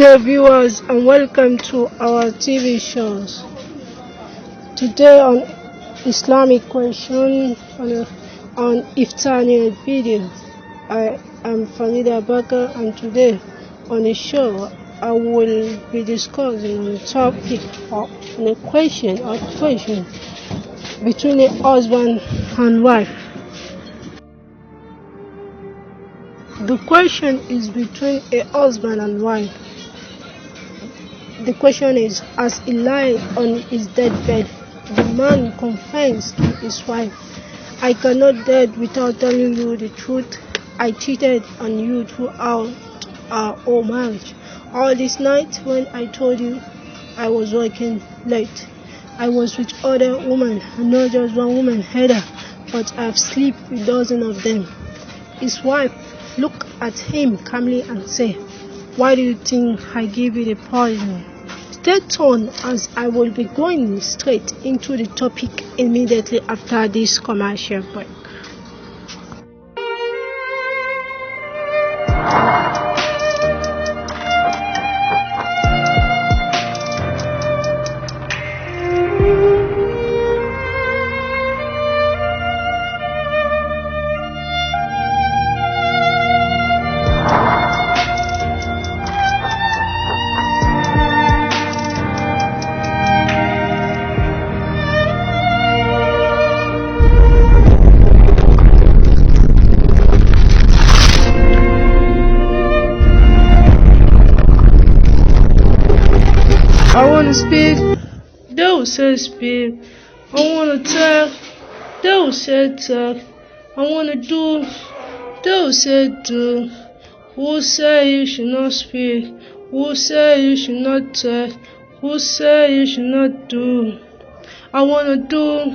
Good day, viewers, and welcome to our TV shows. Today on Islamic question on Iftar video, I am Famida Bakar, and today on the show I will be discussing on a topic or on a question between a husband and wife. The question is between a husband and wife. The question is, as he lied on his deathbed, the man confessed to his wife, "I cannot die without telling you the truth. I cheated on you throughout our whole marriage. All this night when I told you I was working late, I was with other women, and not just one woman either, but I've slept with dozens of them." His wife looked at him calmly and said, "Why do you think I gave you the poison?" Stay tuned, as I will be going straight into the topic immediately after this commercial break. I wanna speak, they'll say speak. I wanna talk, they'll say talk. I wanna do, they'll say do. Who say you should not speak? Who say you should not talk? Who say you should not do? I wanna do,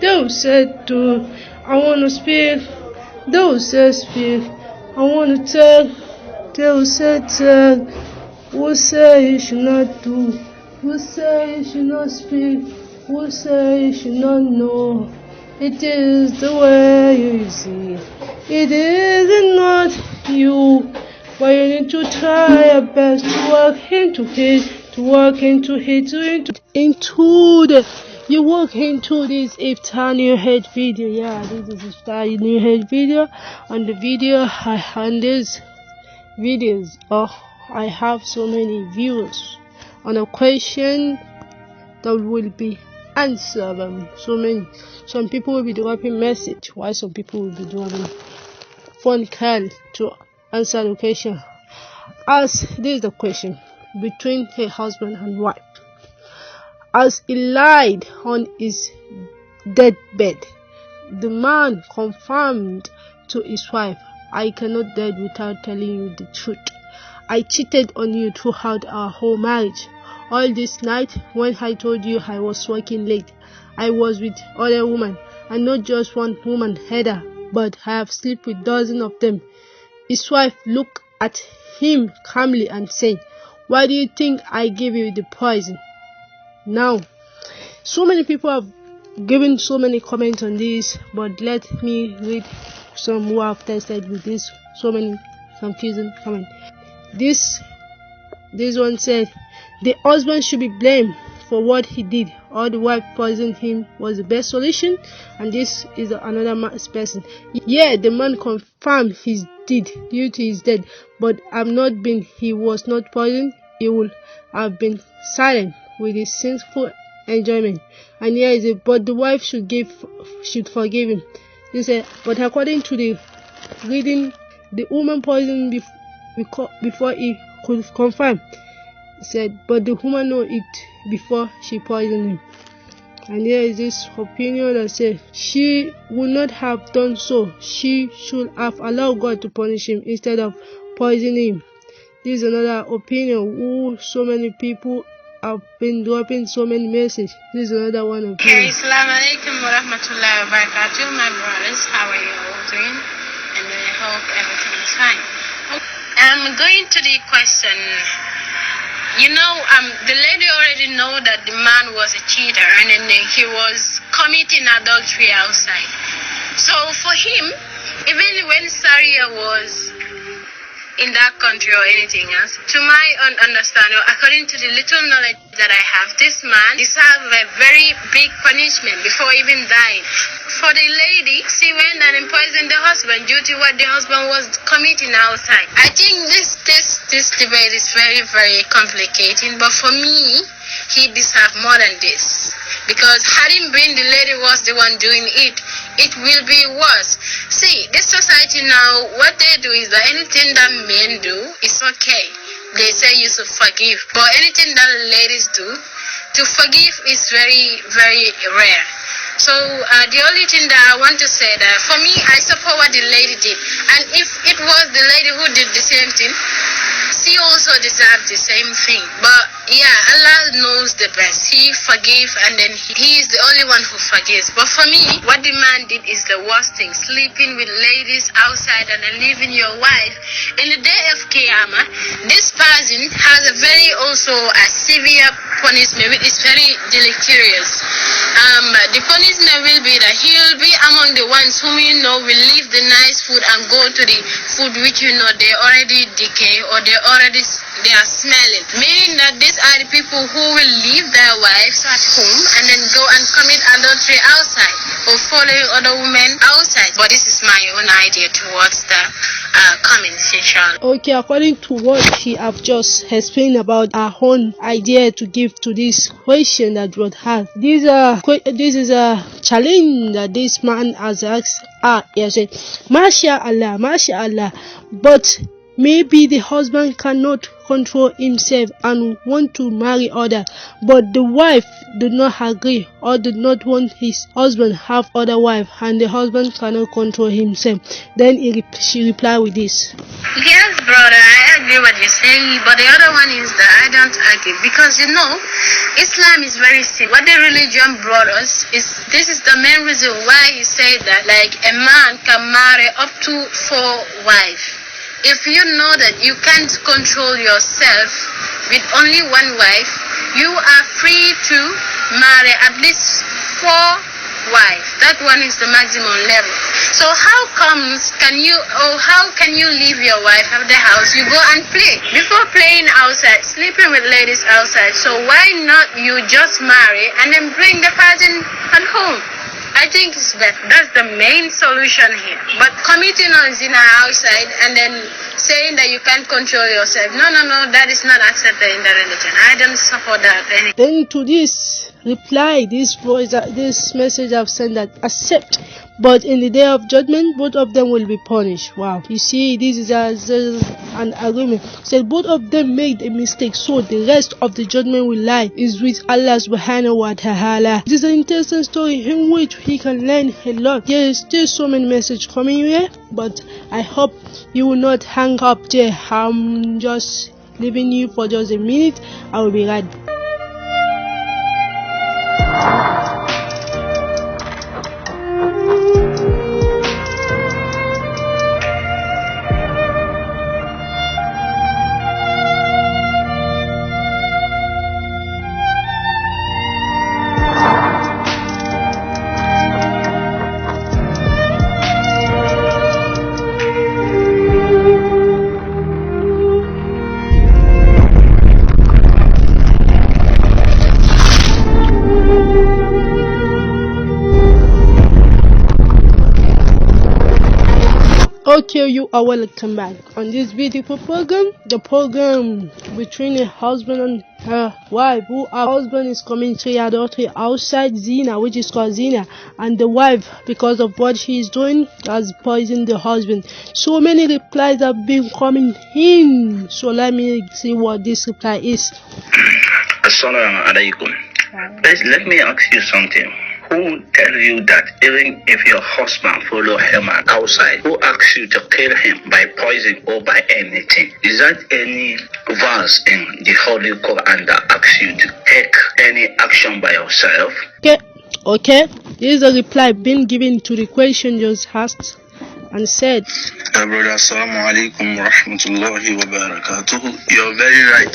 they'll say do. I wanna speak, they'll say speak. I wanna talk, they'll say talk. Who say you should not do? Who say you should not speak? Who say you should not know? It is the way you see. It is not you. But you need to try your best to work into it, to work into it, you walk into this Iftar New Head video. Yeah, this is Iftar New Head video. On the video, on these videos, I have so many views on a question that will be answered. Some people will be dropping message, while some people will be dropping phone call to answer the question. As this is the question between a husband and wife. As he lied on his deathbed, the man confirmed to his wife, "I cannot die without telling you the truth. I cheated on you throughout our whole marriage. All this night when I told you I was working late, I was with other women, and not just one woman either, but I have slept with dozens of them." His wife looked at him calmly and said, "Why do you think I gave you the poison?" Now, so many people have given so many comments on this, but let me read some who have tested with this so many confusing comments. This one said, "The husband should be blamed for what he did, or the wife poisoning him was the best solution." And this is another person. "Yeah, the man confirmed his deed due to his death, but he was not poisoned. He would have been silent with his sinful enjoyment." And here is it, "But the wife should forgive him." He said, "But according to the reading, the woman poisoned before he could confirm." He said, "But the woman knew it before she poisoned him." And here is this opinion that says, "She would not have done so. She should have allowed God to punish him instead of poisoning him." This is another opinion. So many people have been dropping so many messages. This is another one opinion. Okay, Assalamu alaikum wa rahmatullahi wa barakatuh. My brothers, how are you all doing? And I hope everything is fine. I'm going to the question. The lady already know that the man was a cheater, and then he was committing adultery outside. So for him, even when Sharia was in that country or anything else. To my own understanding, according to the little knowledge that I have, this man deserves a very big punishment before even dying. For the lady, she went and poisoned the husband due to what the husband was committing outside. I think this debate is very, very complicated, but for me, he deserves more than this. Because hadn't been the lady was the one doing it, it will be worse. See, this society now, what they do is that anything that men do is okay. They say you should forgive. But anything that ladies do, to forgive is very, very rare. So the only thing that I want to say that for me, I support what the lady did. And if it was the lady who did the same thing, she also deserves the same thing. But yeah, Allah knows the best. He forgives, and then he is the only one who forgives. But for me, what the man did is the worst thing. Sleeping with ladies outside and then leaving your wife. In the day of Qiyamah, this person has a very also a severe punishment, which is very deleterious. The punishment will be that he will be among the ones whom you know will leave the nice food and go to the food which you know they already decay or they are smelling. Meaning that these are the people who will leave their wives at home and then go and commit adultery outside or following other women outside. But this is my own idea towards the comments, inshallah. Okay, according to what she have just explained about her own idea to give to this question that Rod has, this is a challenge that this man has asked her. He said, Mashallah, but maybe the husband cannot control himself and want to marry other, but the wife did not agree or did not want his husband have other wife, and the husband cannot control himself. Then she replied with this. Yes, brother, I agree what you're saying, but the other one is that I don't agree, because you know, Islam is very simple. What the religion brought us is, this is the main reason why he said that, like, a man can marry up to 4 wives. If you know that you can't control yourself with only one wife, you are free to marry at least 4 wives. That one is the maximum level. So how can you leave your wife at the house? You go and play. Before playing outside, sleeping with ladies outside. So why not you just marry and then bring the person at home? I think it's better. That's the main solution here. But committing on zina outside and then saying that you can't control yourself, no, that is not accepted in the religion. I don't support that. Then to this reply, this message I've sent that accept, but in the day of judgment, both of them will be punished. Wow. You see, this is an agreement. Said both of them made a mistake, so the rest of the judgment will lie is with Allah subhanahu wa ta'ala. This is an interesting story in which we can learn a lot. There is still so many messages coming here, but I hope you will not hang up there. I'm just leaving you for just a minute. I will be right back. Okay, you are welcome back on this beautiful program, the program between a husband and her wife, who her husband is committing adultery outside zina, which is called zina, and the wife, because of what she is doing, has poisoned the husband. So many replies have been coming in, so let me see what this reply is. Assalamu alaikum. Please let me ask you something. Who tell you that even if your husband follow him outside, who asks you to kill him by poison or by anything? Is that any verse in the Holy Quran that asks you to take any action by yourself? Okay. This is a reply being given to the question just asked and said. Brother, assalamu alaikum wa rahmatullahi wa barakatuh. You're very right.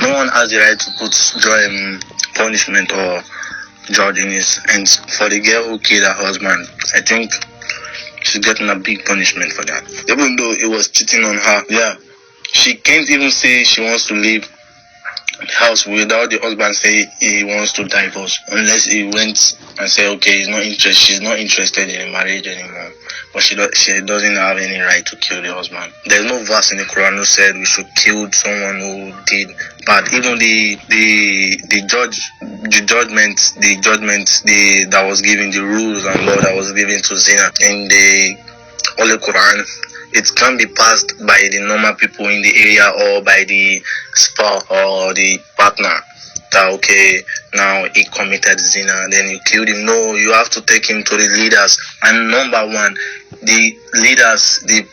No one has the right to put punishment or judge in his hands. For the girl who killed her husband, I think she's getting a big punishment for that. Even though it was cheating on her, yeah, she can't even say she wants to leave the house without the husband say he wants to divorce, unless he went and say okay, she's not interested in a marriage anymore. But she doesn't have any right to kill the husband. There's no verse in the Quran who said we should kill someone who did bad. Even the judgment that was given, the rules and law that was given to Zina in the Holy Quran, it can be passed by the normal people in the area or by the spouse or the partner. That okay, now he committed zina, then you killed him. No, you have to take him to the leaders. And number one, the leaders, the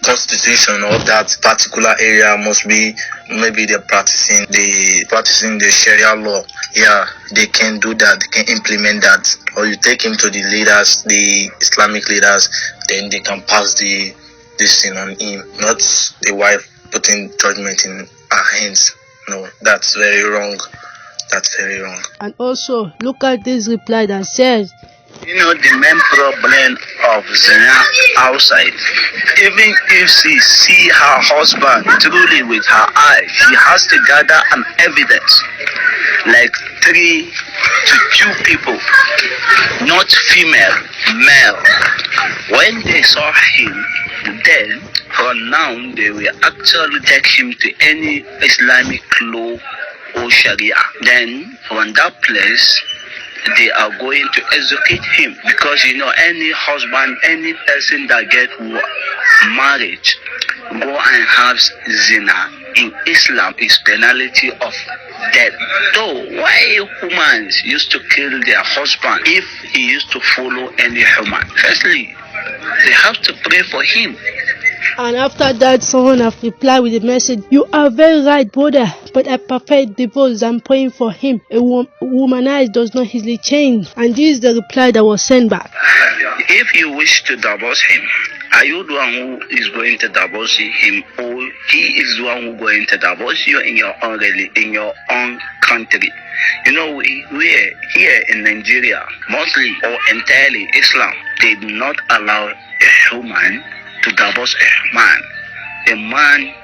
constitution of that particular area must be, maybe they're practicing the Sharia law. Yeah, they can do that, they can implement that. Or you take him to the leaders, the Islamic leaders, then they can pass this thing on him, not the wife putting judgment in her hands. No, that's very wrong. That's very wrong. And also, look at this reply that says, you know, the main problem of Zina outside, even if she see her husband truly with her eyes, she has to gather an evidence, like 3 to 2 people, not female, male. When they saw him, then from now they will actually take him to any Islamic law or Sharia. Then from that place they are going to execute him, because you know any husband, any person that get marriage go and have zina in Islam is penalty of death. Though why humans used to kill their husband if he used to follow any human? Firstly, they have to pray for him. And after that, someone have replied with a message, you are very right, brother, but I prefer divorce than praying for him. A womanizer does not easily change. And this is the reply that was sent back. If you wish to divorce him, are you the one who is going to divorce him, or he is the one who is going to divorce you in your own country? You know, we here in Nigeria, mostly or entirely Islam, they do not allow a human to divorce a man. A man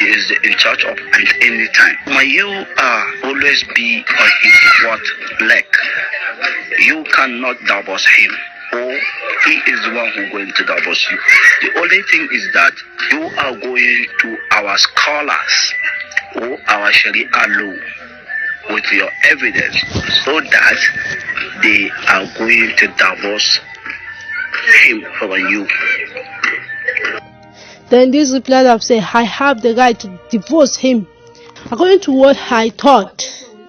is in charge of at any time. When you always be on his leg, you cannot divorce him, or he is the one who is going to divorce you. The only thing is that you are going to our scholars or our Sharia law with your evidence, so that they are going to divorce him from you. Then this reply have said, I have the right to divorce him according to what I thought.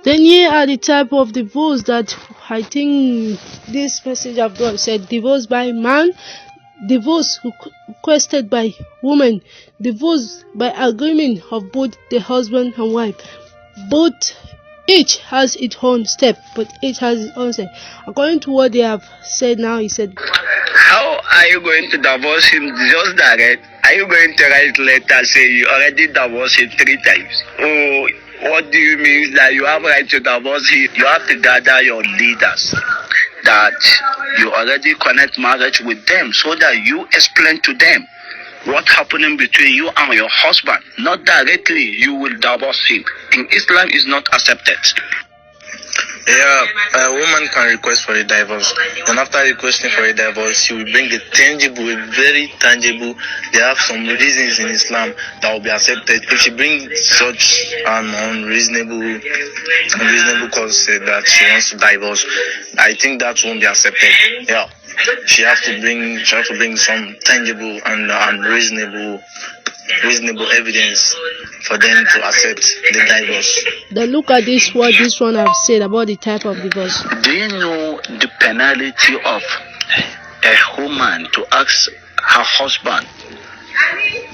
Then here are the type of divorce that I think this message I've got. Said divorce by man, divorce requested by woman, divorce by agreement of both the husband and wife. Both each has its own step, but each has its own step. According to what they have said now, he said, how are you going to divorce him just direct? Are you going to write letter say you already divorced him 3 times? Oh, what do you mean that you have right to divorce him? You have to gather your leaders that you already connect marriage with them, so that you explain to them what happening between you and your husband. Not directly you will divorce him. In Islam is not accepted. Yeah, a woman can request for a divorce, and after requesting for a divorce, she will bring a tangible, a very tangible. They have some reasons in Islam that will be accepted. If she brings such an unreasonable cause that she wants to divorce, I think that won't be accepted. Yeah, she has to bring some tangible and reasonable evidence for them to accept the divorce. Then look at this, what this one have said about the type of divorce. Do you know the penalty of a woman to ask her husband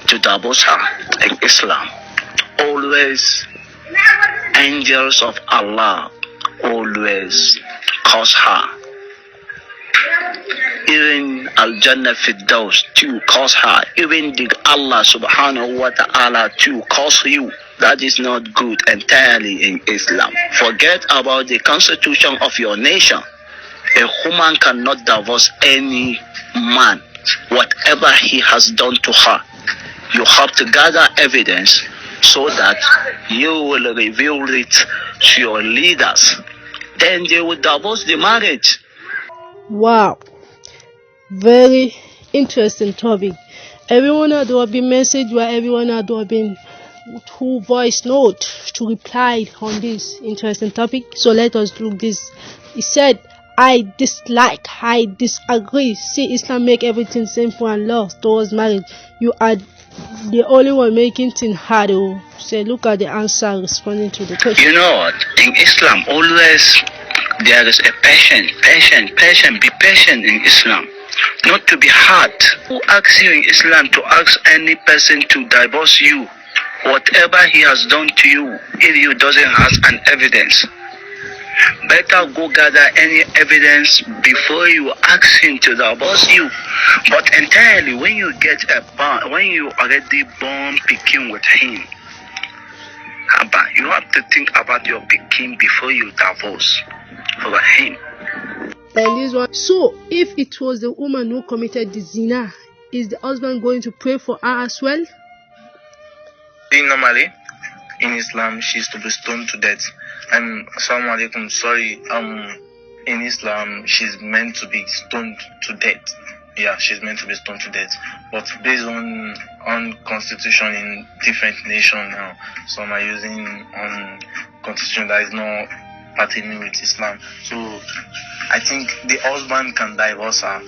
to divorce her in Islam? Always, angels of Allah always curse her. Even Al-Jannah Firdaus too curse her. Even the Allah subhanahu wa ta'ala too curse you. That is not good entirely in Islam. Forget about the constitution of your nation. A woman cannot divorce any man, whatever he has done to her. You have to gather evidence so that you will reveal it to your leaders. Then they will divorce the marriage. Wow, very interesting topic. Everyone had been message where everyone had been who voice note to reply on this interesting topic. So let us look this. He said, I dislike, I disagree. See, Islam make everything simple and love towards marriage. You are the only one making things hard. Say, look at the answer responding to the question. You know what? In Islam, always there is a patient. Be patient in Islam. Not to be hard. Who asks you in Islam to ask any person to divorce you? Whatever he has done to you, if you doesn't have an evidence, better go gather any evidence before you ask him to divorce you. But entirely, when you get when you already born picking with him, you have to think about your picking before you divorce for him. And this one. So, if it was the woman who committed the zina, is the husband going to pray for her as well? Normally, in Islam, she is to be stoned to death. Assalamu alaikum, sorry. In Islam, she's meant to be stoned to death. Yeah, she's meant to be stoned to death. But based on constitution in different nations now, some are using constitution that is not pertaining with Islam. So I think the husband can divorce her.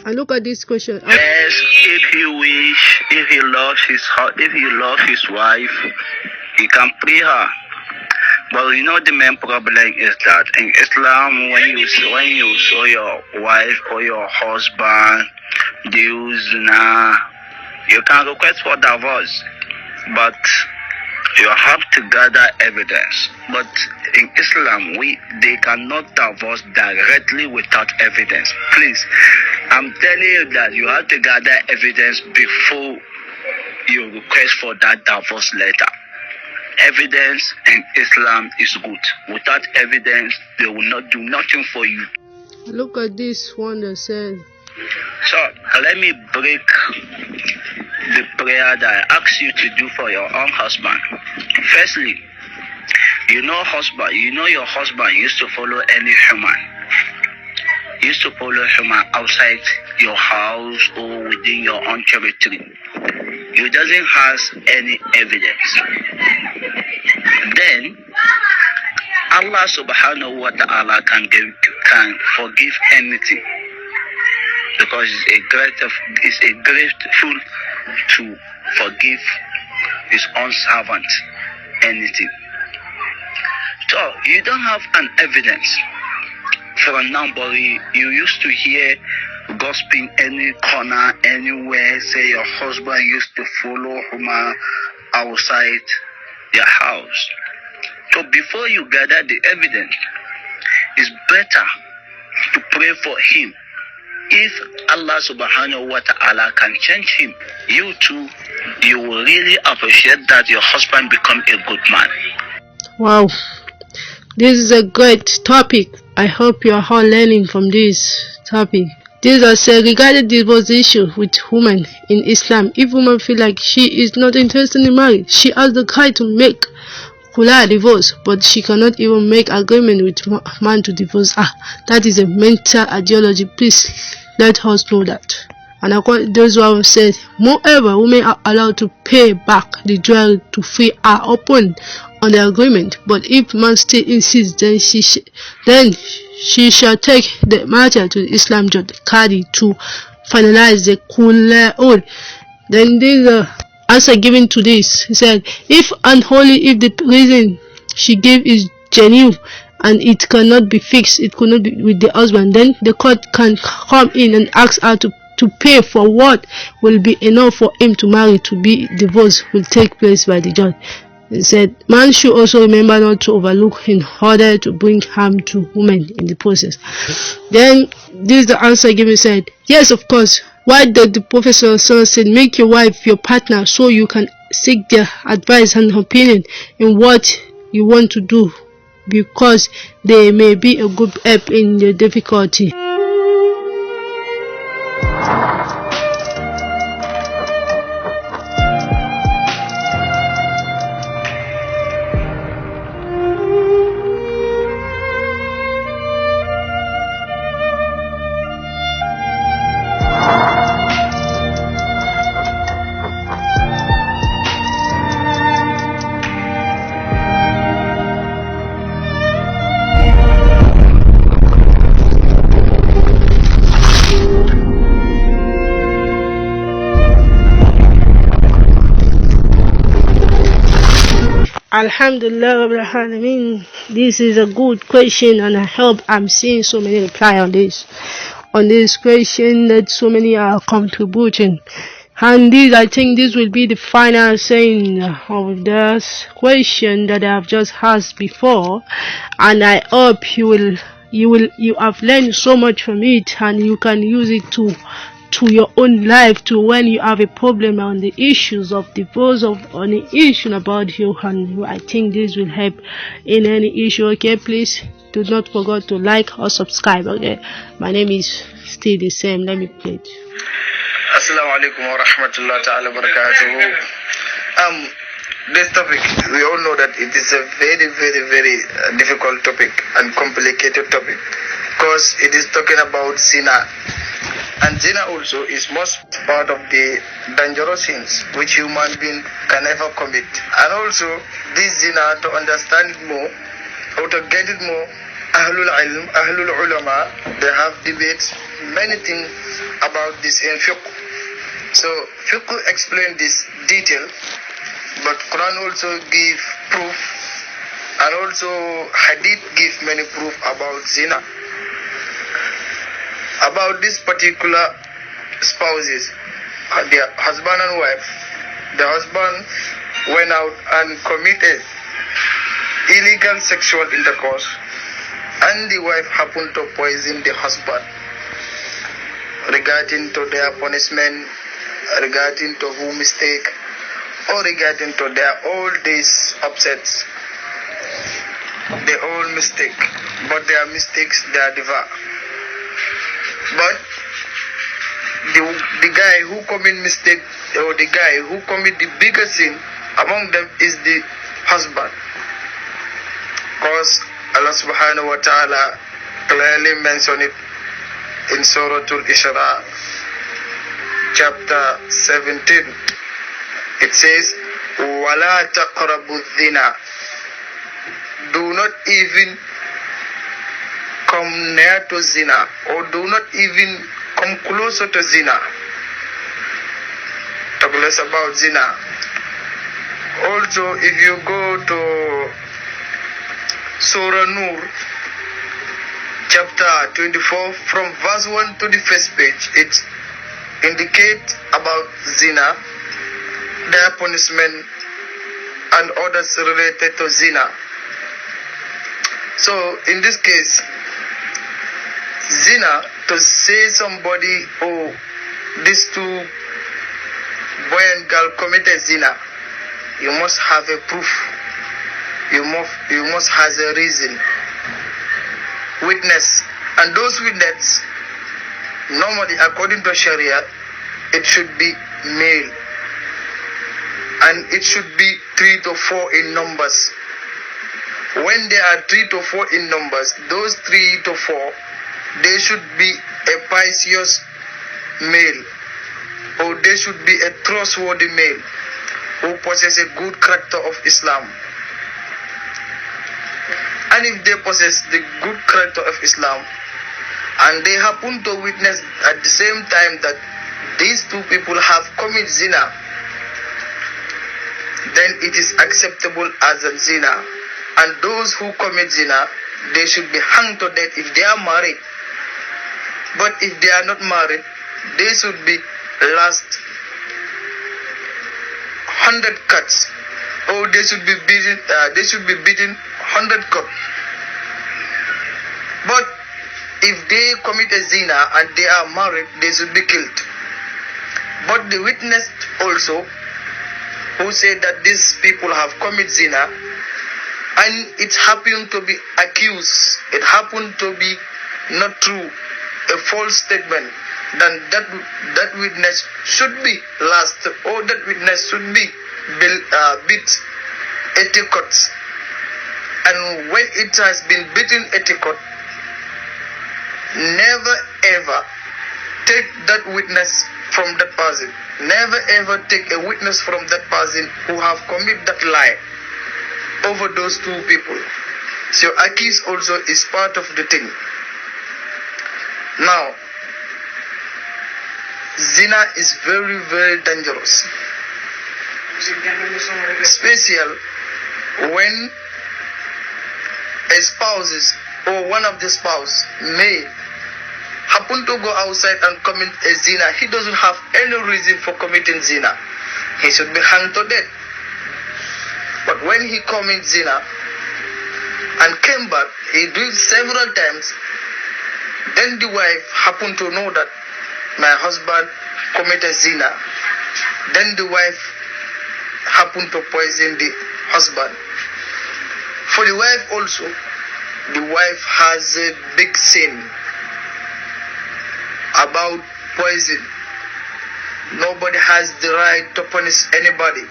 And look at this question. Yes, if he wish, if he loves his wife, he can pray her. But you know the main problem is that in Islam, when you saw your wife or your husband do zina, you can request for divorce, but you have to gather evidence. But in Islam, they cannot divorce directly without evidence. Please, I'm telling you that you have to gather evidence before you request for that divorce letter. Evidence in Islam is good. Without evidence, they will not do nothing for you. Look at this one that says. So let me break the prayer that I ask you to do for your own husband. Firstly, you know your husband used to follow any human. Used to follow human outside your house or within your own territory. You doesn't have any evidence. Then Allah subhanahu wa ta'ala can forgive anything, because it's a grateful to forgive his own servant anything. So you don't have an evidence for now, but you used to hear gossiping any corner, anywhere, say your husband used to follow Huma outside your house. So before you gather the evidence, it's better to pray for him. If Allah subhanahu wa ta'ala can change him, you too, you will really appreciate that your husband become a good man. Wow, this is a great topic. I hope you are all learning from this topic. This is said regarding divorce issue with women in Islam. If woman feel like she is not interested in marriage, she has the right to make divorce, but she cannot even make agreement with man to divorce her. That is a mental ideology. Please let us know that. And according to those who have said, moreover, women are allowed to pay back the jewelry to free her upon on the agreement. But if man still insists, then she shall take the matter to the Islam judge Qadi to finalize the Qul. Then this answer given to this. He said, if and only if the reason she gave is genuine and it cannot be fixed, it could not be with the husband, then the court can come in and ask her to pay for what will be enough for him to marry. To be divorced will take place by the judge. He said, man should also remember not to overlook in order to bring harm to women in the process. Then this is the answer given. Said, yes, of course. Why did the Prophet said, make your wife your partner so you can seek their advice and opinion in what you want to do because they may be a good help in your difficulty. Alhamdulillah Rabbil Alameen. This is a good question, and I hope I'm seeing so many reply on this question, that so many are contributing. And this, I think this will be the final saying of this question that I've just asked before, and I hope you have learned so much from it, and you can use it to your own life, to when you have a problem on the issues of divorce, of any issue about you, and I think this will help in any issue. Okay, please do not forget to like or subscribe. Okay, my name is still the same. Let me play it. Assalamu alaikum wa rahmatullahi ta'ala wa barakatuhu. This topic, we all know that it is a very, very, very difficult topic and complicated topic, because it is talking about zina. And zina also is most part of the dangerous sins which human being can ever commit. And also, this zina, to understand it more, or to get it more, Ahlul Ilm, Ahlul Ulama, they have debates, many things about this in fiqh. So, fiqh explain this detail, but Quran also give proof, and also hadith give many proof about zina. About this particular spouses, their husband and wife, the husband went out and committed illegal sexual intercourse, and the wife happened to poison the husband. Regarding to their punishment, regarding to who mistake, or regarding to their all these upsets, they all mistake, but their mistakes they are divine. But the guy who commit mistake, or the guy who commit the biggest sin among them, is the husband. Because Allah subhanahu wa ta'ala clearly mentioned it in Surah Al-Isra, chapter 17. It says, وَلَا تَقْرَبُوا الزِّنَا. Do not even come near to zina, or do not even come closer to zina. Talk less about zina. Also, if you go to Surah Nur, chapter 24, from verse 1 to the first page, it indicates about zina, their punishment, and others related to zina. So, in this case, zina, to say somebody, oh, these two boy and girl committed zina, you must have a proof. You must have a reason, witness, and those witnesses, normally according to Sharia, it should be male, and it should be 3 to 4 in numbers. When there are 3 to 4 in numbers, those 3 to 4, they should be a pious male, or they should be a trustworthy male who possesses a good character of Islam. And if they possess the good character of Islam, and they happen to witness at the same time that these two people have committed zina, then it is acceptable as a zina. And those who commit zina, they should be hanged to death if they are married. But if they are not married, they should be last 100 cuts, or they should be beaten. 100 cuts. But if they commit a zina and they are married, they should be killed. But the witness also, who said that these people have committed zina, and it happened to be accused, it happened to be not true, a false statement, then that witness should be lost, or that witness should be beat etiquette. And when it has been beaten etiquette, never ever take that witness from that person. Never ever take a witness from that person who have committed that lie over those two people. So accuse also is part of the thing. Now, zina is very, very dangerous. Especially when a spouse or one of the spouse may happen to go outside and commit a zina. He doesn't have any reason for committing zina. He should be hanged to death. But when he commits zina and came back, he did it several times, then the wife happened to know that my husband committed zina. Then the wife happened to poison the husband. For the wife also, the wife has a big sin about poison. Nobody has the right to punish anybody.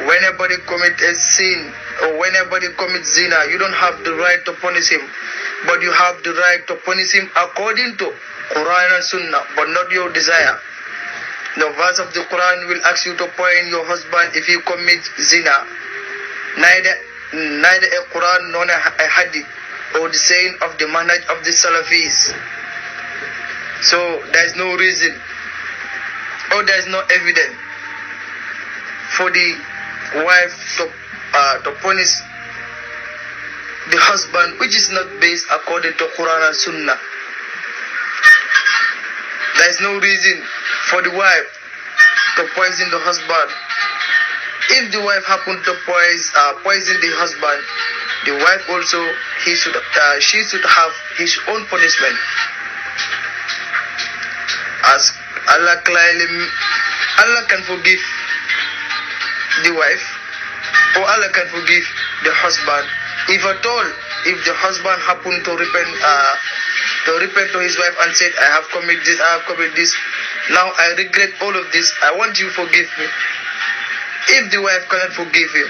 When anybody commits a sin or when anybody commits zina, you don't have the right to punish him, but you have the right to punish him according to Quran and Sunnah, but not your desire. No verse of the Quran will ask you to poison your husband if he commits zina. Neither a Quran nor a hadith or the saying of the manhaj of the Salafis. So there is no reason or there is no evidence for the wife to punish the husband, which is not based according to Quran and Sunnah. There is no reason for the wife to poison the husband. If the wife happened to poison the husband, the wife also she should have his own punishment. As Allah can forgive the wife, or Allah can forgive the husband. If at all, if the husband happened to repent to his wife and said, I have committed this, now I regret all of this, I want you to forgive me. If the wife cannot forgive him,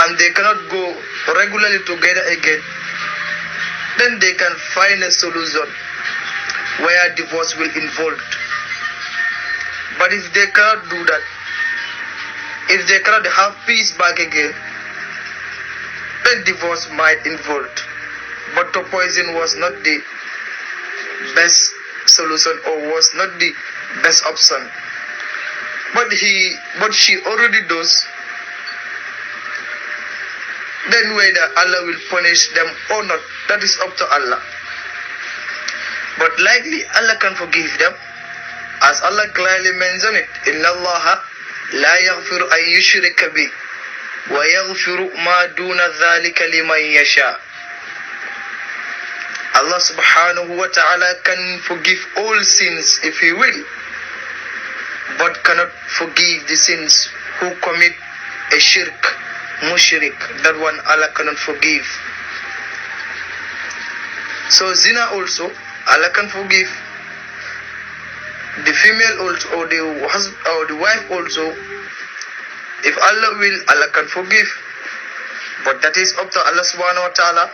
and they cannot go regularly together again, then they can find a solution where divorce will involve. But if they cannot do that, if they cannot have peace back again, then divorce might involve. But to poison was not the best solution or was not the best option. But she already does. Then whether Allah will punish them or not, that is up to Allah. But likely Allah can forgive them, as Allah clearly mentioned it. Inna Allah la yaghfiru an yushrika bi wa yaghfiru ma duna dhalika liman yasha. Allah subhanahu wa ta'ala can forgive all sins if He will, but cannot forgive the sins who commit a shirk, mushrik. That one Allah cannot forgive. So zina also, Allah can forgive. The female also, or the wife also, if Allah will, Allah can forgive. But that is up to Allah subhanahu wa ta'ala.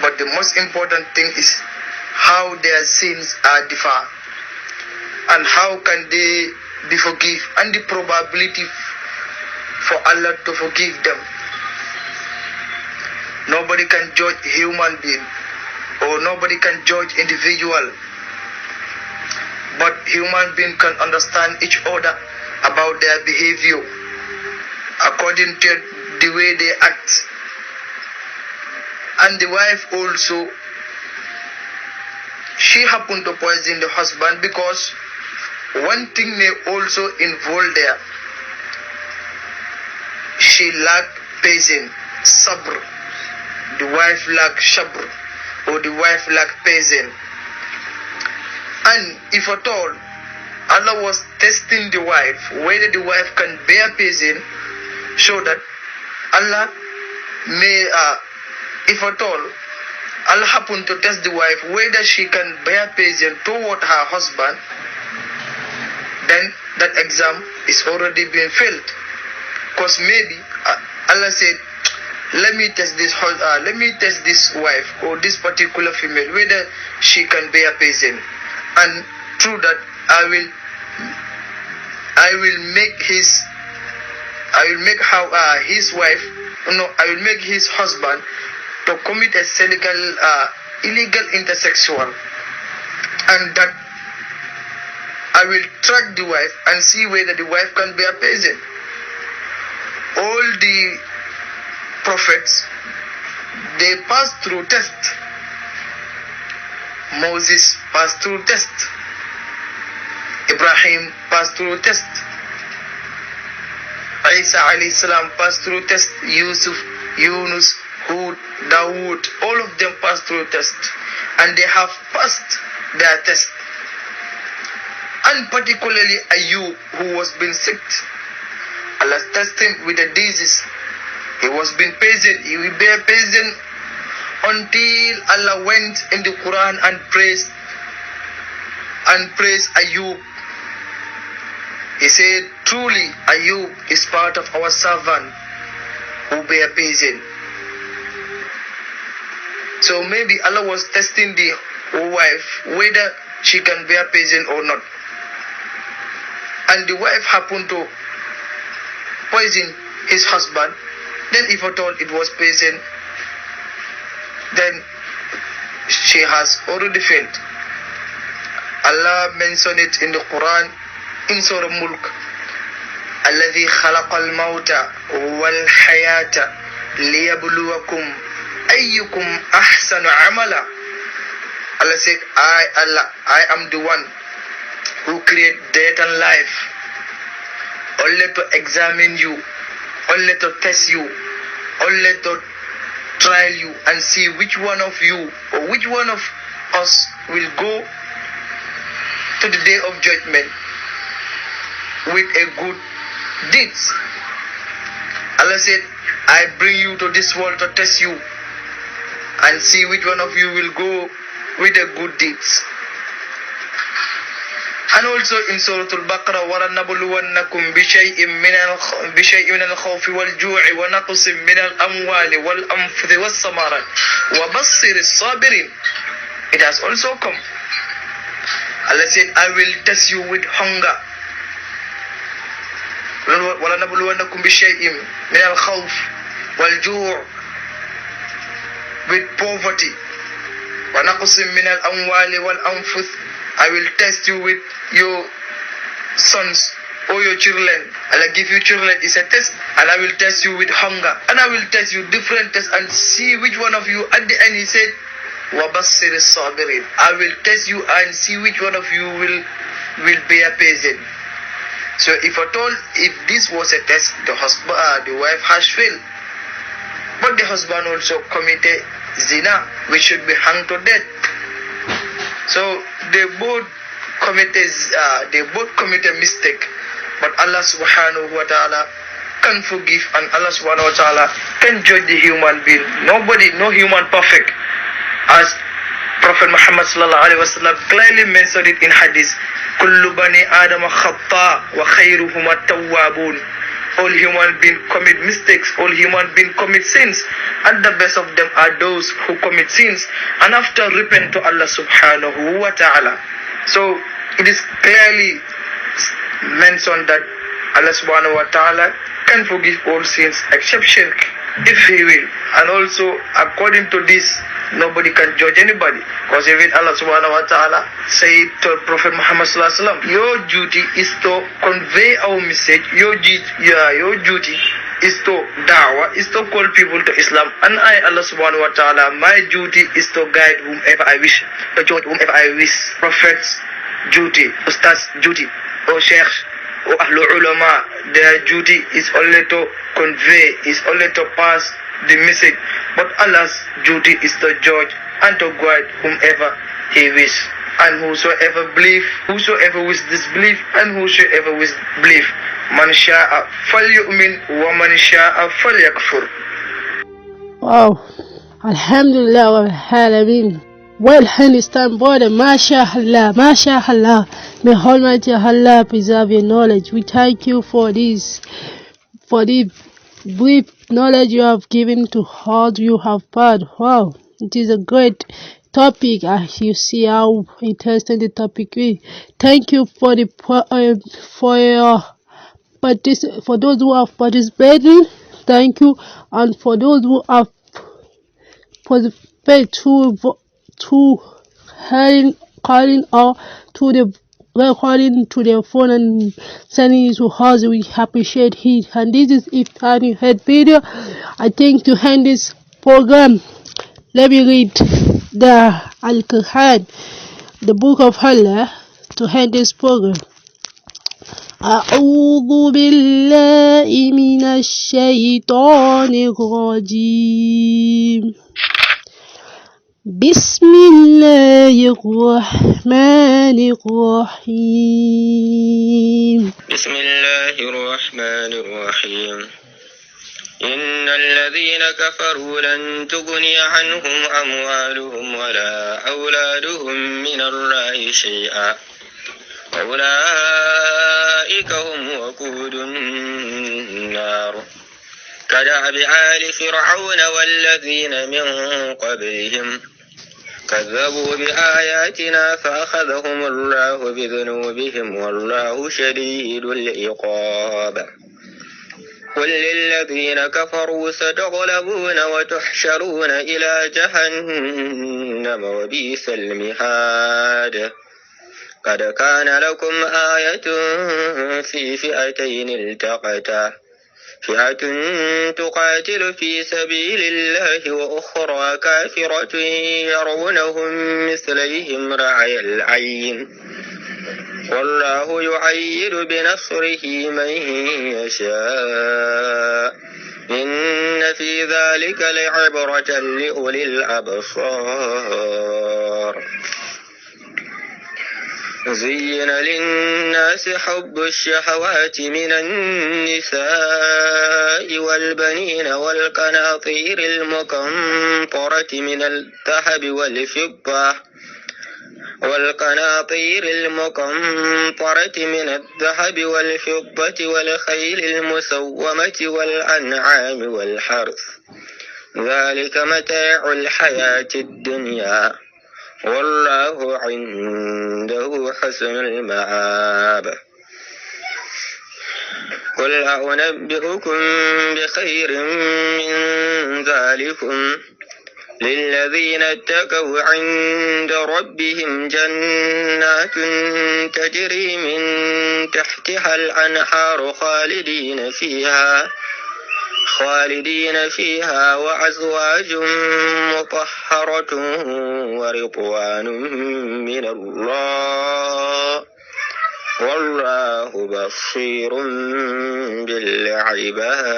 But the most important thing is how their sins are differ and how can they be forgiven, and the probability for Allah to forgive them. Nobody can judge human being, or nobody can judge individual, but human being can understand each other about their behavior according to the way they act. And the wife also, she happened to poison the husband because one thing may also involve there. She lacked patience, sabr. The wife lacked sabr, or the wife lacked patience. And if at all, Allah was testing the wife, whether the wife can bear patience, so that Allah may, if at all, Allah happen to test the wife whether she can bear patience toward her husband, then that exam is already being failed. Because maybe Allah said, let me test this wife or this particular female whether she can bear patience, and through that I will make his husband to commit a illegal intersexual, and that I will track the wife and see whether the wife can bear patience. All the prophets, they passed through tests. Moses passed through tests. Ibrahim passed through tests. Isa alayhi salam passed through tests. Yusuf, Yunus, Hud, Dawood, all of them passed through tests, and they have passed their test. And particularly Ayub, who was being sick, Allah tested him with a disease. He was being patient. He will bear patient until Allah went in the Quran and praised Ayub. He said, truly Ayub is part of our servant who bear patience. So maybe Allah was testing the wife whether she can bear patience or not. And the wife happened to poison his husband. Then if at all it was patient, then she has already failed. Allah mentioned it in the Quran in Surah Mulk. الذي خلق الموت والحياة ليبلوكم أيكم أحسن عملا. Allah said, I am the one who create death and life, only to examine you, only to test you, only to trial you and see which one of you or which one of us will go to the day of judgment with a good deeds. Allah said, I bring you to this world to test you and see which one of you will go with the good deeds. And also in Surah Al-Baqarah, وَلَنَبْلُوَنَّكُمْ بِشَيْءٍ مِنَ الْخَوْفِ وَالْجُوعِ وَنَقْصٍ مِنَ الْأَمْوَالِ وَالْأَنْفُسِ وَالثَّمَرَاتِ وَبَشِّرِ الصَّابِرِينَ. It has also come. Allah said, I will test you with hunger. وَلَنَبْلُوَنَّكُمْ بِشَيْءٍ مِنَ الْخَوْفِ وَالْجُوعِ, with poverty. وَنَقْصٍ مِنَ الْأَمْوَالِ وَالْأَنْفُسِ, I will test you with your sons or your children. Allah give you children is a test, and I will test you with hunger, and I will test you different tests and see which one of you. At the end he said, وَبَصِّرِ الصَّابِرِينَ, I will test you and see which one of you will bear patience. So if at all, if this was a test, the wife has failed. But the husband also committed zina, which should be hanged to death. So they both committed mistake, but Allah subhanahu wa ta'ala can forgive, and Allah subhanahu wa ta'ala can judge the human being. No human perfect, as Prophet Muhammad sallallahu alaihi wasallam clearly mentioned it in hadith. Kullu bani Adam khata wa khayruhum at-tawwabun. All human beings commit mistakes, all human beings commit sins, and the best of them are those who commit sins and after repent to Allah subhanahu wa ta'ala. So it is clearly mentioned that Allah subhanahu wa ta'ala can forgive all sins except shirk if he will. And also according to this, nobody can judge anybody, because even Allah subhanahu wa ta'ala said to Prophet Muhammad sallallahu alaihi wasallam, your duty is to convey our message, your duty is to da'wah, is to call people to Islam, and I, Allah subhanahu wa ta'ala, my duty is to guide whomever I wish, to judge whomever I wish. Prophet's duty, Ustad's duty, or Sheikhs, or Ahlul Ulama, their duty is only to convey, is only to pass the message, but Allah's duty is to judge and to guide whomever he wish. And whosoever believe, whosoever wish disbelieve, and whosoever wish believe. من شاء فليؤمن ومن شاء فليكفر. Wow, Alhamdulillah wa alamin. Well, understand, brother, mashallah, mashallah. May Almighty Allah preserve your knowledge. We thank you for this, for the brief knowledge you have given to us. You have heard. Wow, it is a great topic. As you see how interesting the topic is. Thank you for the for those who have participated. Thank you, and for those who have participated to calling or to the recording to their phone and sending it to us. We appreciate it. And this is If You Heard video. I think to end this program, let me read the Al-Quran, the book of Allah, to end this program. أعوذ بالله من الشيطان الرجيم. بسم الله الرحمن الرحيم. بسم الله الرحمن الرحيم. إن الذين كفروا لن تغني عنهم أموالهم ولا أولادهم من الله شيئا أولئك هم وقود النار كدأب آل فرعون والذين من قبلهم كذبوا بآياتنا فأخذهم الله بذنوبهم والله شديد العقاب. قل للذين كفروا ستغلبون وتحشرون إلى جهنم وبئس المهاد. قد كان لكم آية في فئتين التقتا فئة تقاتل في سبيل الله وأخرى كافرة يرونهم مثليهم رعي العين والله يؤيد بنصره من يشاء إن في ذلك لعبرة لأولي الأبصار. زين للناس حب الشهوات من النساء والبنين والقناطير المقنطرة من الذهب والفضة والخيل المسومة والأنعام والحرث ذلك متاع الحياة الدنيا والله عنده حسن المآب. قل أنبئكم بخير من ذلكم للذين اتقوا عند ربهم جنات تجري من تحتها الأنهار خالدين فيها وأزواج مطهرة ورضوان من الله والله بصير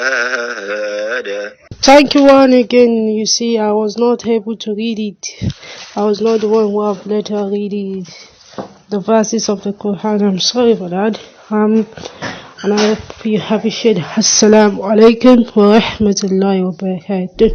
بالعباد. Thank you one again. You see, I was not able to read it. I was not the one who have let her read it, the verses of the Quran. I'm sorry for that. And I hope you appreciate. Assalamu alaikum wa rahmatullahi wa barakatuh.